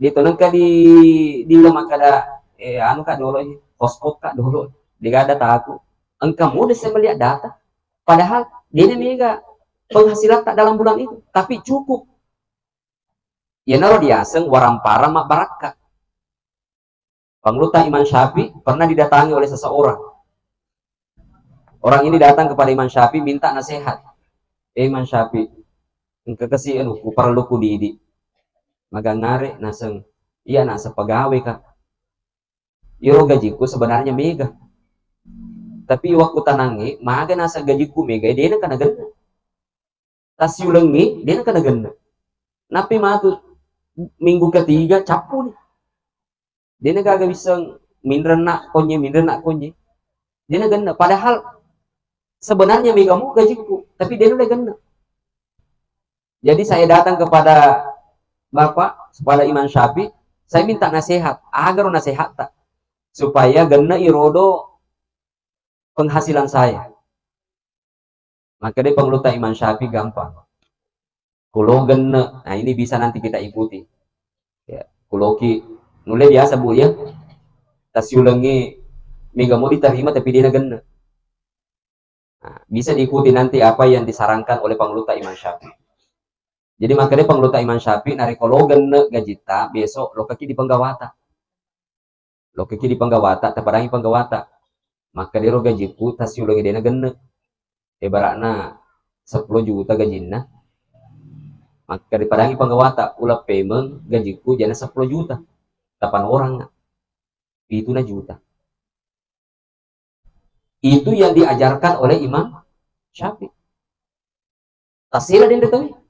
dito nang ka di lemak kada anu kak dulu hotspot kak dulu di ada taku engkau mudah saya melihat data padahal dia mega penghasilan tak dalam bulan itu tapi cukup ya naro diaseng warampara mak baraka. Pangluta Imam Syafi'i pernah didatangi oleh seseorang. Orang ini datang kepada Imam Syafi'i minta nasihat. Imam Syafi'i engkau kasih anu ku perlu ku didi magangare naseng iya nasa pegawai kak iro gajiku sebenarnya mega tapi waktu tanangi maga nasa gajiku mega dia nak kena ganda tasiulengi dia nak kena ganda napi matu minggu ketiga capu nih dia nak kagak bisa minrenak konye dia nak ganda padahal sebenarnya mega mu gajiku tapi dia udah ganda. Jadi saya datang kepada Bapak, kepada Imam Syafi'i, saya minta nasihat, agar nasihat tak, supaya gena irodo penghasilan saya. Maka dia pengluta Imam Syafi'i gampang. Kulo gena, nah ini bisa nanti kita ikuti. Ya, kuloki, mulai biasa bu ya, tasiulengi mega mau diterima tapi dia gena. Nah, bisa diikuti nanti apa yang disarankan oleh pengluta Imam Syafi'i. Jadi makanya pengluta Imam Syafi'i nari kalau gena gajita besok lo kaki di penggawata. Lo kaki di penggawata tepadangi penggawata. Maka dia ro gajiku tasiu lagi dena gena. Ibaratna 10 juta gajina. Maka dipadangi penggawata ulah payment gajiku jana 10 juta. 8 orang. Itu na juta. Itu yang diajarkan oleh Imam Syafi'i. Tasira din detawi.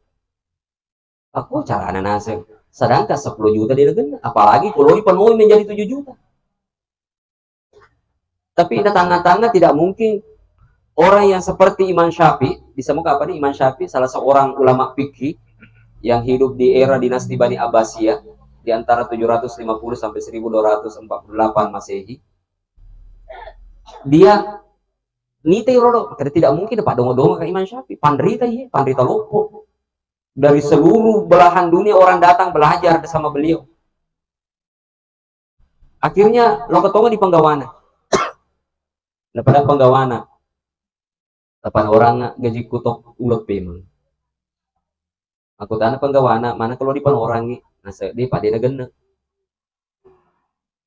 Aku cara ananaseng sedangkan 10 juta dia gena apalagi kalau dipenuhi menjadi 7 juta tapi di tengah-tengah tidak mungkin orang yang seperti Imam Syafi'i disemuka apa nih Imam Syafi'i salah seorang ulama fikih yang hidup di era dinasti Bani Abbasiyah di antara 750 sampai 1248 Masehi dia nite rodo, karena tidak mungkin dapat dongo-dongo ke Imam Syafi'i. Pandrita ya, pandrita lopo. Dari seluruh belahan dunia orang datang belajar sama beliau. Akhirnya lo ketemu di Penggawana. Daripada Penggawana. Tapan orang gaji kutok ulot pemang. Aku tanya Penggawana, mana kalau di pan orang ni, nasa di pada gena.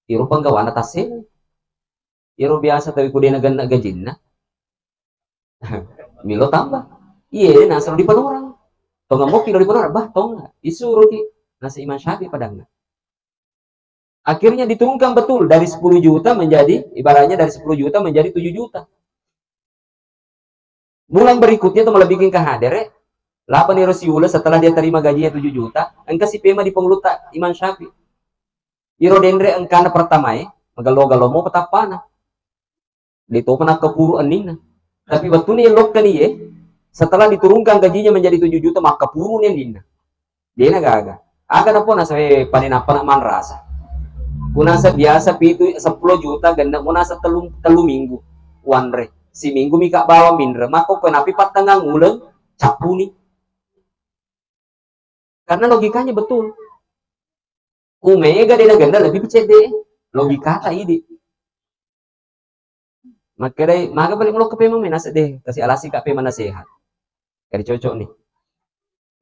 Iro Penggawana tasnya. Iro biasa tapi kuda gena gajinna. Milo tambah. Iya, nasa di pan orang. Tong ngamuk kilo di pan orang, bah tong isuruh ki nasa Imam Syafi'i padangna. Akhirnya diturunkan betul dari 10 juta menjadi, ibaratnya dari 10 juta menjadi 7 juta. Bulan berikutnya tuh malah bikin kehadere, 8 Rasulullah setelah dia terima gajinya 7 juta, engka si pema di pengluta Imam Syafi'i. Iro dendre engkana pertama magalo-galo mo petapana. Dito pernah kepuru anina. Tapi betul nih lokkan setelah diturunkan gajinya menjadi 7 juta maka puru nih anina. Dia naga aga na po nasa paninapan man rasa. Kunasa biasa pitu 10 juta ganda mo nasa telu minggu. Wanre. Si minggu mika bawa mindre mako penapi patangang ulang capuni. Karena logikanya betul. Umega dia ganda lebih pecet deh. Logika tak ini. Maka balik lo ke pema menas deh. Kasih alasi kak pema nasihat. Kari cocok nih.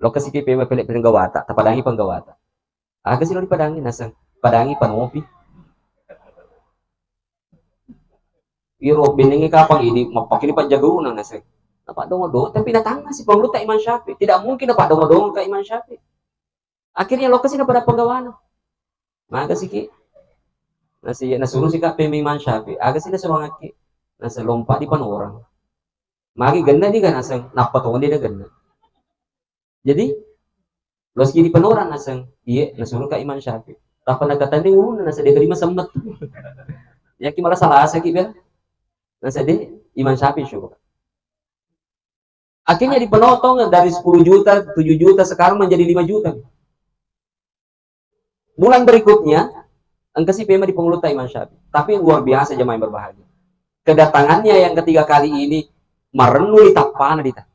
Lo kasih ke pema pelik penggawata. Tapadangi penggawata. Kasih lo dipadangi nasang. Padangi panopi. Iro biningi kapang ini mapak ini panjagaw nang nasa. Dapat dongo tapi datang si pengluta Imam Syafi'i. Tidak mungkin dapat dongo ke Imam Syafi'i. Akhirnya lo kasih pada penggawana. Maka sih ki nasuruh si kak Imam Syafi'i. Agak sih nasuruh ngaki. Nasa lompat di pan orang. Magi ganda di kan asang napatungan dia ganda. Jadi lo sih di pan orang asang. Iya nasuruh ke Imam Syafi'i. Tak pernah kata ni nasa dia terima semet. Ya ki malah salah asa ki biar. Nasa dia Imam Syafi'i syukur. Akhirnya dipenotong dari 10 juta, 7 juta, sekarang menjadi 5 juta. Bulan berikutnya, engkau si pema di pengluta Imam Syafi'i. Tapi luar biasa jemaah yang berbahagia. Kedatangannya yang ketiga kali ini, merenui tapana dita.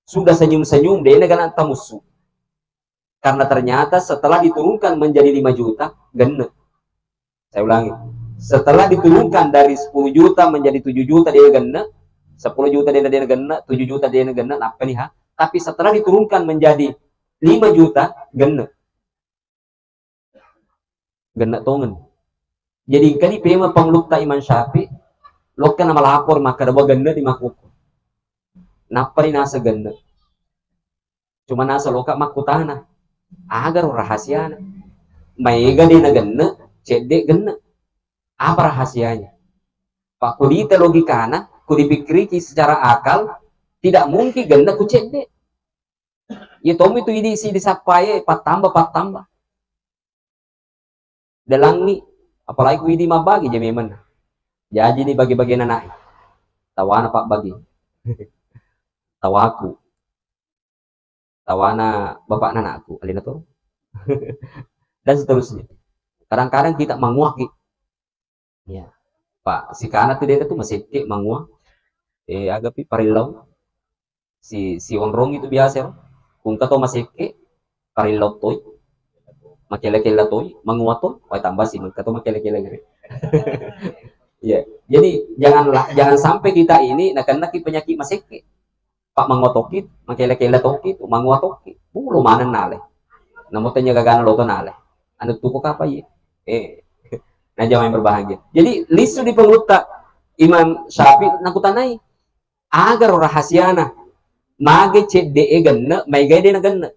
Sudah senyum-senyum, dia negara tamusu. Karena ternyata setelah diturunkan menjadi 5 juta, genep. Saya ulangi. Setelah diturunkan dari 10 juta menjadi 7 juta dia genep, 10 juta dia genep, 7 juta dia genep, apa nih ha? Tapi setelah diturunkan menjadi 5 juta, genep. Genep tongen. Jadi kali pema penglukta Imam Syafi'i, lo kan nama lapor maka ada genep di makuku. Napa nih nasa genep? Cuma nasa loka makutana. Agar rahasia. Maiga dia genep, cedek genep. Apa rahasianya? Pak kulita logikana, kulipikiriki secara akal, tidak mungkin ganda kucede. Ya tom itu ini si disapai pat tambah. Dalang ni, apalagi ini mabagi jadi memang. Jadi ni bagi-bagi anak. Tawana pak bagi. Tawaku. Tawana bapak anakku. Alina tuh. Dan seterusnya. Kadang-kadang kita menguaki. Ya, Pak, si kana tuh dia tuh masih kek mangua. Agak parilau. Si onrong itu biasa. Kung kato masih kek parilau toy. Makele-kele toy, mangua toy. Wah tambah sih, kato makele-kele gini. Ya, jadi jangan sampai kita ini nak penyakit masih kek. Pak mangotokit, makele-kele tokit, mangua tokit. Lo mana nale. Namanya gagana loto nale. Anu tukuk apa ya? Nah jamaah yang berbahagia. Jadi lisu di pengluta Imam Syafi'i nakutanai agar rahasiana mage cede genna maiga de genna.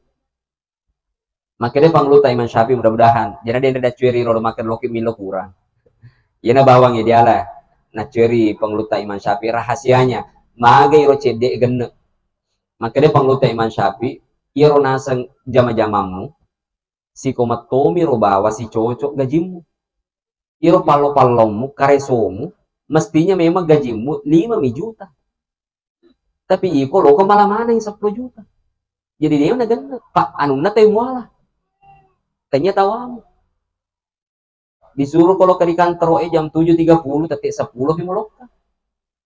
Makanya pengluta Imam Syafi'i mudah-mudahan jangan dia ada curi rodo makan loki milo kurang. Yana bawang ya dialah na curi pengluta Imam Syafi'i rahasianya mage ro cede genna. Makanya pengluta Imam Syafi'i iro nasang jama-jamamu si komatomi ro bawa si cocok gajimu. Iro palo-palomu, karesomu, mestinya memang gajimu 5 juta. Tapi iko lo malah mana yang 10 juta. Jadi dia udah Pak anu na tayo muala. Tanya tawamu. Disuruh kalau ke kantor jam 7.30 tetik 10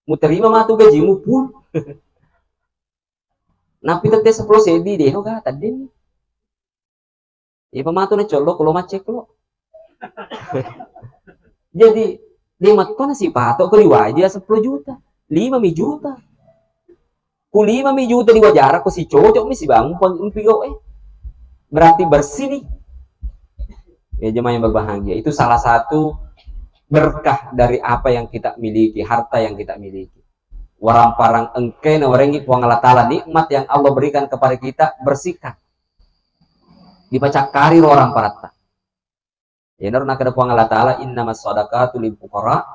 mau terima mah tuh gajimu pun. Napi tetik 10 sedi deh ga tadi. Ya pematu na colok kalau macek lo. Jadi dia matko na si pato ko liwaja 10 juta, 5 juta. Ku 5 juta di wajar ko si cocok mi si bangun pag berarti bersih nih. Ya jemaah yang berbahagia, itu salah satu berkah dari apa yang kita miliki, harta yang kita miliki. Warang parang engke na warengi puang Allah Ta'ala, nikmat yang Allah berikan kepada kita bersihkan. Dipacakari orang parata. Ya nak ada puang Allah Ta'ala, innamas shadaqatu lil fuqara,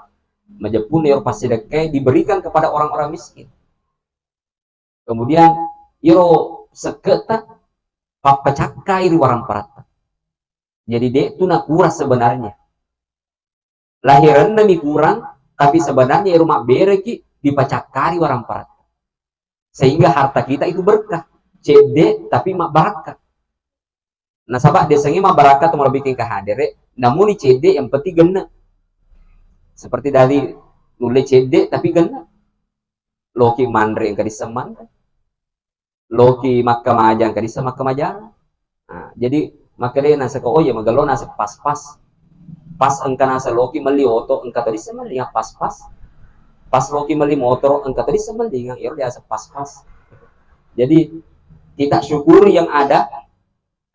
majapun yor pasti deke diberikan kepada orang-orang miskin. Kemudian iro seketa papacakai orang parata. Jadi dek itu nak kurang sebenarnya. Lahiran nami kurang, tapi sebenarnya rumah bereki dipacakari orang parat. Sehingga harta kita itu berkah. CD tapi mak barakah. Nah sahabat desanya mak barakah tuh mau bikin kehadir. Namun di CD yang penting gena. Seperti dari nulis CD tapi gena. Loki mandre yang kadiseman. Loki makamaja yang kadisema makamaja. Nah, jadi maka dia nasa ko, oh ya magalo nasa pas-pas. Pas engka nasa Loki mali oto, engka tadi semali nga pas-pas. Pas Loki mali motor, engka tadi semali nga iro dia pas-pas. Jadi kita syukuri yang ada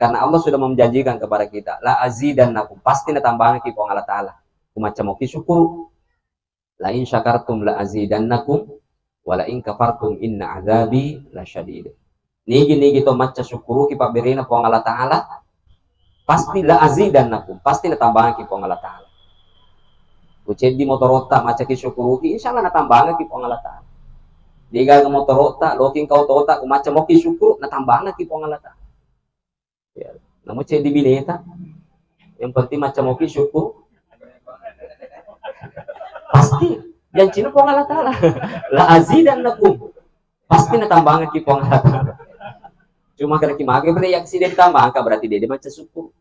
karena Allah sudah menjanjikan kepada kita, la azidannakum, pasti natambahkan ki Allah Ta'ala. Kumacam oki syukur. La in syakartum la azidannakum wa la in kafartum inna azabi lasyadid. Nigi to maca syukuru ki paberina po Allah Ta'ala. Pasti la azidannakum, pasti natambahan ki po Allah Ta'ala. Kuced di motorota maca ki syukuru ki insyaallah natambahan ki po Allah Ta'ala. Diga ng motorota loking kau tota kumaca mo ki syukuru natambahan ki po Allah Ta'ala. Ya, namun ced di bineta yang penting maca mo ki syukuru. Pasti yang cina po Allah Ta'ala. La azidannakum, pasti natambahan ki po Allah Ta'ala. Cuma kena kimage bereaksi dia ditambah angka berarti dia baca syukur.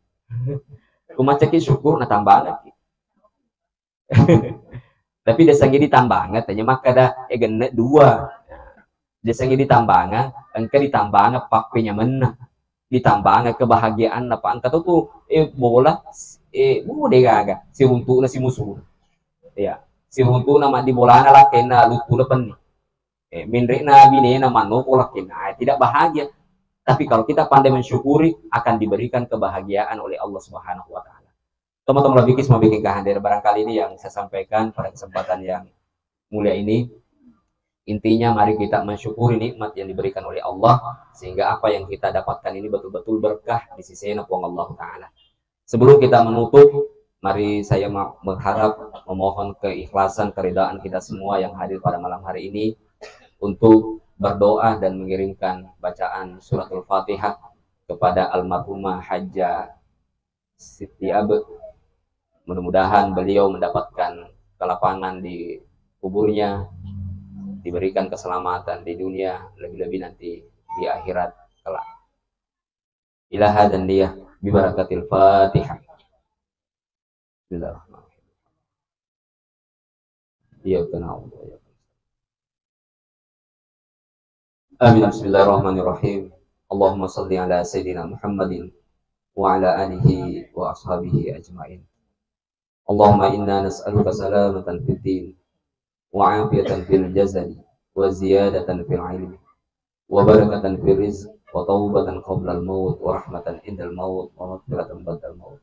Kumaca ki syukur na tambah lagi. Tapi desangi ditambah tanya maka ada gene dua. Desangi ditambah engke ditambah pakpenya menang. Ditambah kebahagiaan apa angka tuh bola bude gaga si untuk na si musuh. Ya, si untuk nama di bola na lakena lutu lepen. Minre na bine na manuk lakena tidak bahagia. Tapi kalau kita pandai mensyukuri, akan diberikan kebahagiaan oleh Allah Subhanahu wa Ta'ala. Teman-teman lebih mau bikin kehadir barangkali ini yang saya sampaikan pada kesempatan yang mulia ini. Intinya mari kita mensyukuri nikmat yang diberikan oleh Allah, sehingga apa yang kita dapatkan ini betul-betul berkah di sisi Allah Ta'ala. Sebelum kita menutup, mari saya berharap memohon keikhlasan, keridaan kita semua yang hadir pada malam hari ini untuk berdoa dan mengirimkan bacaan suratul Fatihah kepada almarhumah Hajjah Siti Abe. Mudah-mudahan beliau mendapatkan kelapangan di kuburnya, diberikan keselamatan di dunia, lebih-lebih nanti di akhirat kelak. Ilaha dan dia bibarakatil Fatihah. Bismillahirrahmanirrahim. Ya kenal. Amin. Bismillahirrahmanirrahim. Allahumma salli ala Sayyidina Muhammadin wa ala alihi wa ashabihi ajma'in. Allahumma inna nas'aluka salamatan fid din wa afiyatan fil jasadi wa ziyadatan fil ilmi wa barakatan fil rizq wa taubatan qabla al-maut wa rahmatan indal maut wa maghfiratan ba'dal maut.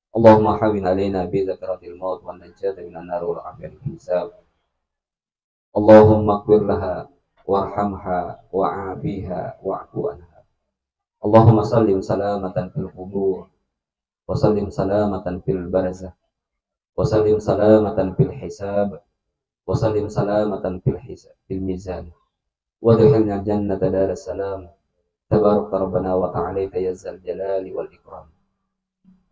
Allahumma hawwin alaina bi zakratil maut wa najata minan nar wa afiyatil hisab. Allahumma ighfir laha warhamha wa'afiha wa'fu anha. Allahumma sallim salamatan fil qubur wa sallim salamatan fil barzah wa sallim salamatan fil hisab wa sallim salamatan fil mizan wa adkhilna jannata daras salam tabarak rabbana wa ta'ala ya zal jalali wal ikram.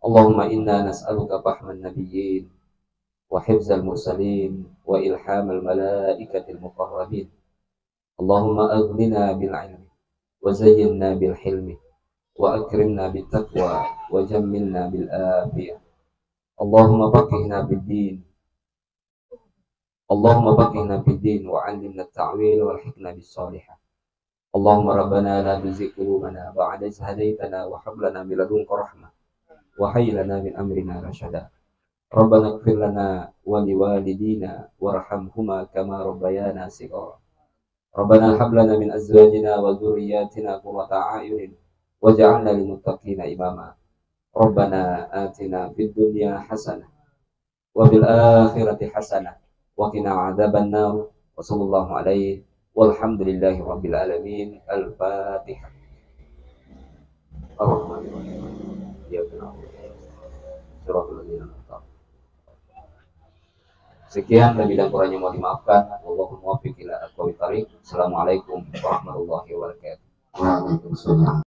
Allahumma inna nas'aluka fahman nabiyyin wa hifzal mursalin wa ilhamal malaikatil muqarrabin. Allahumma aghnina bil ilmi wa zayyinna bil hilmi wa akrimna bit taqwa wa jammilna bil afiyah. Allahumma faqihna bid-din. Allahumma faqihna bid-din wa 'allimna at-ta'wil wal hikmah bis-shalihah. Allahumma rabbana la tuzigh qulubana ba'da idh hadaytana wa hab lana min ladunka rahmah wa hayyi lana min amrina rashada. Rabbana ighfir lana wa liwalidina warhamhuma kama rabbayana shighara. Rabbana hab lana min azwajina wa dhurriyyatina qurrata a'yunin waj'alna lil muttaqina imama. Rabbana atina fid dunya hasanah wa fil akhirati hasanah wa qina adzaban nar. Wa sallallahu alaihi walhamdulillahi rabbil alamin. Al-Fatihah. Ar-Rahmanir-Rahim. Iyyaka na'budu wa iyyaka nasta'in. Shiratal ladzina an'amta 'alaihim. Sekian, lebih dan kurangnya mau dimaafkan. Allahumma muwaffiq ila aqwamit thariq. Assalamualaikum warahmatullahi wabarakatuh. Waalaikumsalam.